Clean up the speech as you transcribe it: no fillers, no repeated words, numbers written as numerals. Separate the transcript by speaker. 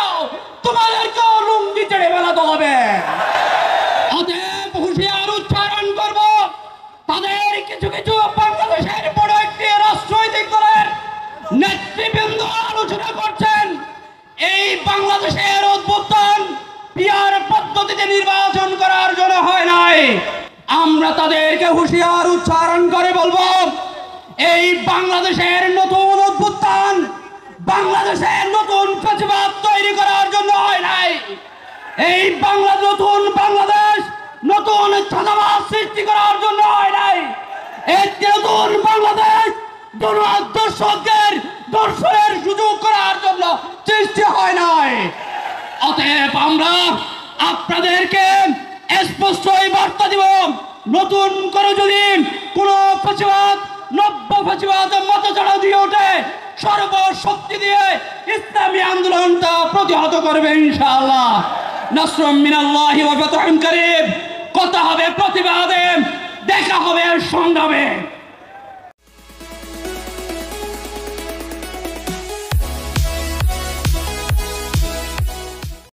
Speaker 1: চাও তোমাদেরকেও লুঙ্গি ছেড়ে বেলাতে হবে। অতএব হুঁশিয়ার উচ্চারণ করব, তাদের কিছু কিছু বাংলাদেশের বড় একটি রাজনৈতিক দলের নেতৃবৃন্দ আলোচনা করছেন এই বাংলাদেশের অভ্যুত্থান পিয়ার পদ্ধতিতে নির্বাচন করার জন্য হয় নাই। আমরা তাদেরকে হুঁশিয়ার উচ্চারণ করে বলবো, এই বাংলাদেশের নতুন অভ্যুত্থান বাংলাদেশের নতুন প্রতিবাদ তৈরি করার জন্য হয় নাই। এই নতুন বাংলাদেশ নতুন ছাত্রাবাস সৃষ্টি করার জন্য হয় নাই। একটি নতুন বাংলাদেশ দর্শকদের দর্শনের সুযোগ করার জন্য সৃষ্টি হয় নাই। অতএব আমরা আপনাদেরকে স্পষ্টই বার্তা দিব, নতুন করে যদি কোনো প্রতিবাদ নব্য প্রতিবাদ মত চড়া দিয়ে ওঠে, সর্বশক্তি দিয়ে ইসলামী আন্দোলনটা প্রতিহত করবে ইনশাআল্লাহ। নাসরুম মিনাল্লাহি ওয়া ফাতহুন কারীব। কথা হবে প্রতিবাদে, দেখা হবে সংগ্রামে।